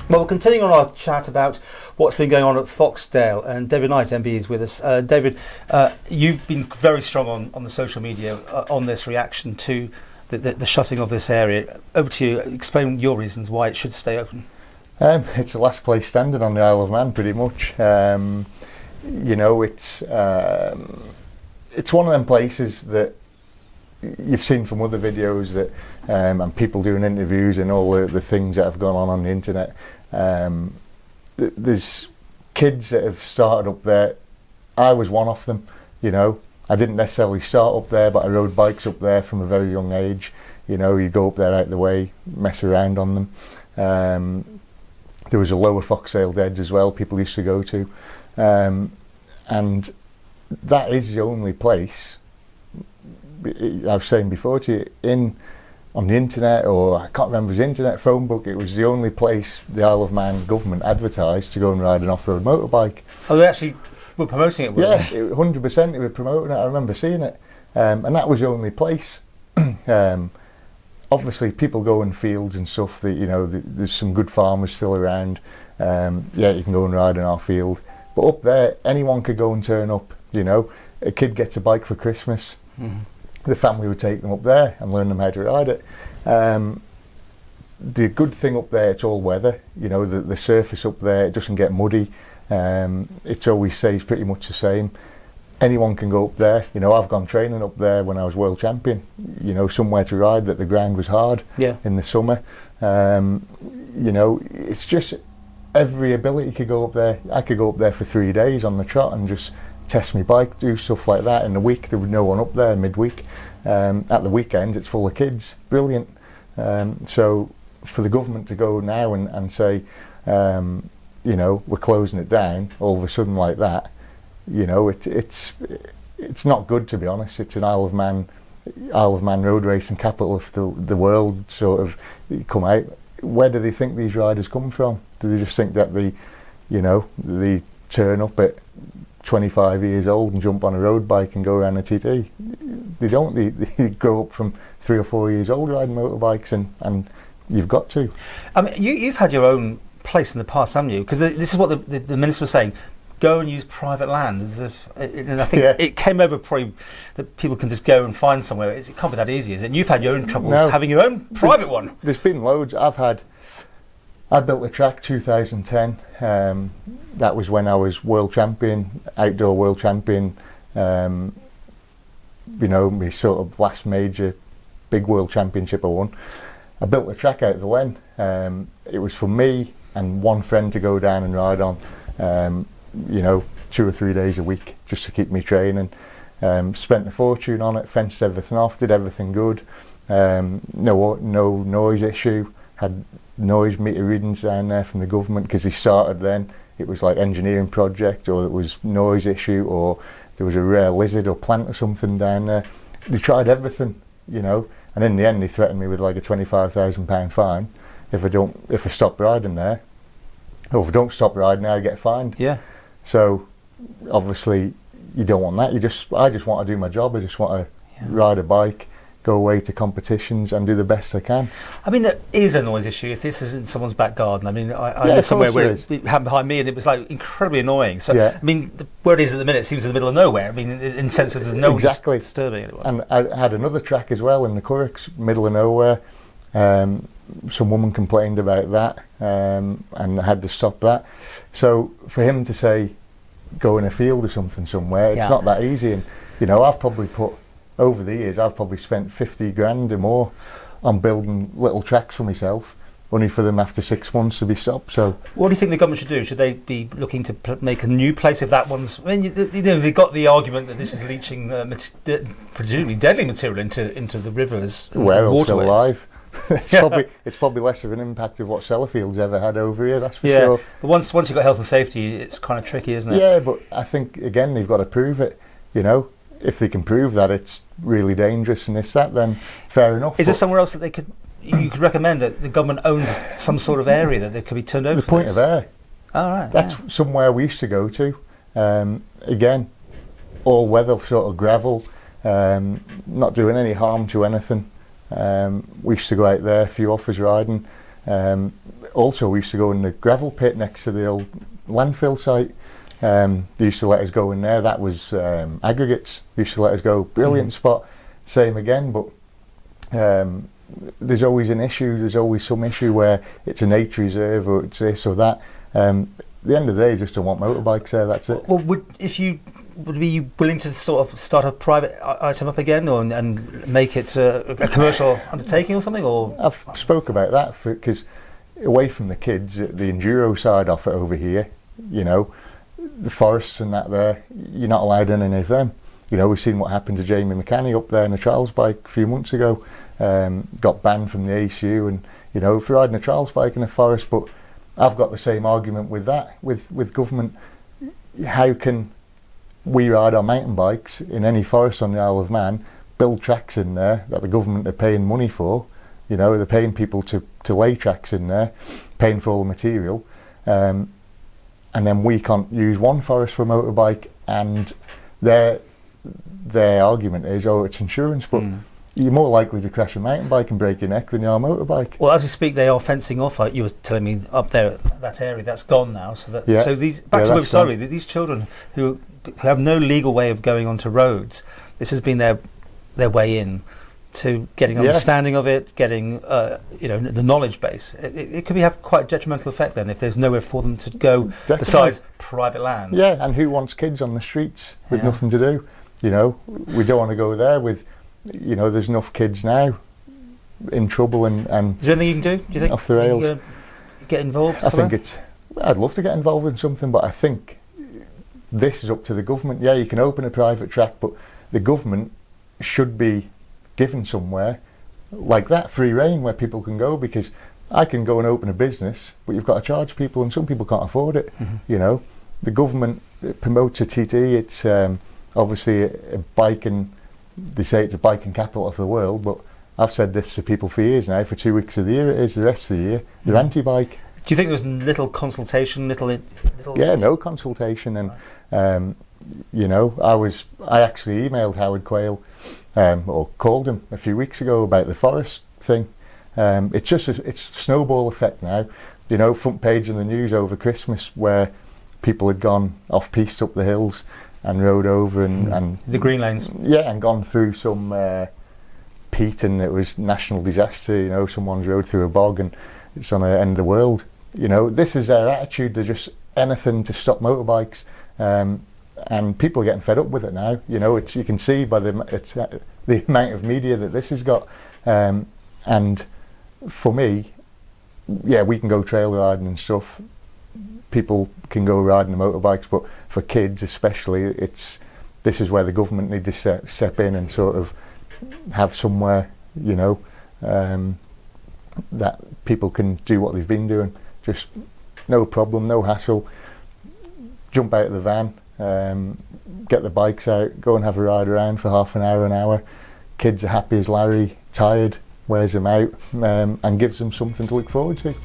Well, continuing on our chat about what's been going on at Foxdale, and David Knight MBE is with us. David, you've been very strong on the social media on this reaction to the shutting of this area. Over to you. Explain your reasons why it should stay open. It's the last place standing on the Isle of Man, pretty much. You know, it's one of them places that you've seen from other videos that and people doing interviews and all the things that have gone on the internet. There's kids that have started up there. I was one of them, you know. I didn't necessarily start up there, but I rode bikes up there from a very young age. You know, you go up there out the way, mess around on them. There was a lower Foxdale Deads as well, people used to go to. And that is the only place, I was saying before to you, on the internet, or I can't remember his internet phone book, it was the only place the Isle of Man government advertised to go and ride an off-road motorbike. Oh, they actually were promoting it, yeah, 100% they were promoting it, I remember seeing it. And that was the only place. Obviously people go in fields and stuff, that, you know, there's some good farmers still around. Yeah, you can go and ride in our field. But up there, anyone could go and turn up, you know. A kid gets a bike for Christmas. Mm-hmm. The family would take them up there and learn them how to ride it. The good thing up there, it's all weather. You know, the surface up there, it doesn't get muddy. It always stays pretty much the same. Anyone can go up there. You know, I've gone training up there when I was world champion. You know, somewhere to ride that the ground was hard in the summer. You know, it's just every ability could go up there. I could go up there for 3 days on the trot and just test my bike, do stuff like that. In the week there was no one up there, midweek. At the weekend it's full of kids. Brilliant. So for the government to go now and say, you know, we're closing it down all of a sudden like that, you know, it's not good, to be honest. It's an Isle of Man road racing capital of the world, sort of. Come out, where do they think these riders come from? Do they just think that they turn up at 25 years old and jump on a road bike and go around a TT? They don't. They grow up from 3 or 4 years old riding motorbikes, and you've got to. I mean, you've had your own place in the past, haven't you? Because this is what the minister was saying. Go and use private land. And I think it came over probably that people can just go and find somewhere. It can't be that easy, is it? And you've had your own troubles having your own private one. There's been loads. I built a track 2010. That was when I was world champion, outdoor world champion. You know, my sort of last major big world championship I won. I built a track out of the Wen. It was for me and one friend to go down and ride on. You know, 2 or 3 days a week just to keep me training. Spent a fortune on it, fenced everything off, did everything good. No noise issue. Had noise meter readings down there from the government, because they started then. It was like engineering project, or it was noise issue, or there was a rare lizard or plant or something down there. They tried everything, you know, and in the end they threatened me with like a £25,000 fine if I stop riding there. Or if I don't stop riding there, I get fined. Yeah. So obviously you don't want that. I just want to do my job. I just want to ride a bike, go away to competitions and do the best I can. I mean, there is a noise issue if this isn't someone's back garden. I mean, I live somewhere where it happened behind me and it was like incredibly annoying. So, I mean, where it is at the minute, it seems in the middle of nowhere. I mean, in the sense that there's no one disturbing anyone. And I had another track as well in the Currachs, middle of nowhere. Some woman complained about that, and I had to stop that. So for him to say, go in a field or something somewhere, it's not that easy. And, you know, over the years, I've probably spent 50 grand or more on building little tracks for myself, only for them after 6 months to be stopped. So, what do you think the government should do? Should they be looking to make a new place if that one's? I mean, you know, they got the argument that this is leaching presumably deadly material into the rivers. Well, it's still alive. It's probably less of an impact of what Sellafield's ever had over here, that's for sure. But once you've got health and safety, it's kind of tricky, isn't it? Yeah, but I think again they've got to prove it. You know, if they can prove that it's really dangerous and that, then fair enough. Is there somewhere else that you could recommend that the government owns some sort of area that could be turned over? The Point of Air. Oh, right. That's somewhere we used to go to. Again, all weather sort of gravel, not doing any harm to anything. We used to go out there, a few offers riding. also we used to go in the gravel pit next to the old landfill site. They used to let us go in there. That was aggregates. They used to let us go. Brilliant spot. Same again, but there's always an issue. There's always some issue where it's a nature reserve or it's this or that. At the end of the day, you just don't want motorbikes there. That's it. Well, would be you willing to sort of start a private item up again, or and make it a commercial undertaking or something? Or I've spoke about that because away from the kids, the enduro side off it over here, you know, the forests and that there, you're not allowed in any of them. You know, we've seen what happened to Jamie McCanny up there in a trials bike a few months ago. Got banned from the ACU, and you know, for riding a trials bike in a forest. But I've got the same argument with that, with government. How can we ride our mountain bikes in any forest on the Isle of Man, build tracks in there that the government are paying money for? You know, they're paying people to lay tracks in there, paying for all the material, and then we can't use one forest for a motorbike. And their argument is, oh, it's insurance, but you're more likely to crash a mountain bike and break your neck than you are a motorbike. Well, as we speak, they are fencing off. You were telling me up there, that area that's gone now. So that so these these children who have no legal way of going onto roads. This has been their way in to getting understanding of it, getting the knowledge base. It could have quite a detrimental effect then if there's nowhere for them to go besides private land. Yeah, and who wants kids on the streets with nothing to do? You know, we don't want to go there with. You know, there's enough kids now in trouble and is there anything you can do? Do you think off the rails? You get involved? I think I'd love to get involved in something, but I think this is up to the government. Yeah, you can open a private track, but the government should be given somewhere like that, free reign, where people can go, because I can go and open a business, but you've got to charge people, and some people can't afford it. You know, the government promotes a TT. It's obviously a bike, and they say it's a biking capital of the world, but I've said this to people for years now. For 2 weeks of the year, it is. The rest of the year, they're anti-bike. Do you think there was little consultation, little? Yeah, no consultation, and you know, I actually emailed Howard Quayle, or called him a few weeks ago about the forest thing. It's just it's a snowball effect now. You know, front page in the news over Christmas where people had gone off piste up the hills and rode over and the green lanes. Yeah, and gone through some peat, and it was national disaster. You know, someone's rode through a bog and it's on the end of the world. You know, this is their attitude. They're just anything to stop motorbikes, and people are getting fed up with it now. You know, you can see by the amount of media that this has got. And for me, yeah, we can go trail riding and stuff. People can go riding the motorbikes, but for kids especially, this is where the government need to step in and sort of have somewhere, you know, that people can do what they've been doing. Just no problem, no hassle. Jump out of the van, get the bikes out, go and have a ride around for half an hour. Kids are happy as Larry, tired, wears them out, and gives them something to look forward to.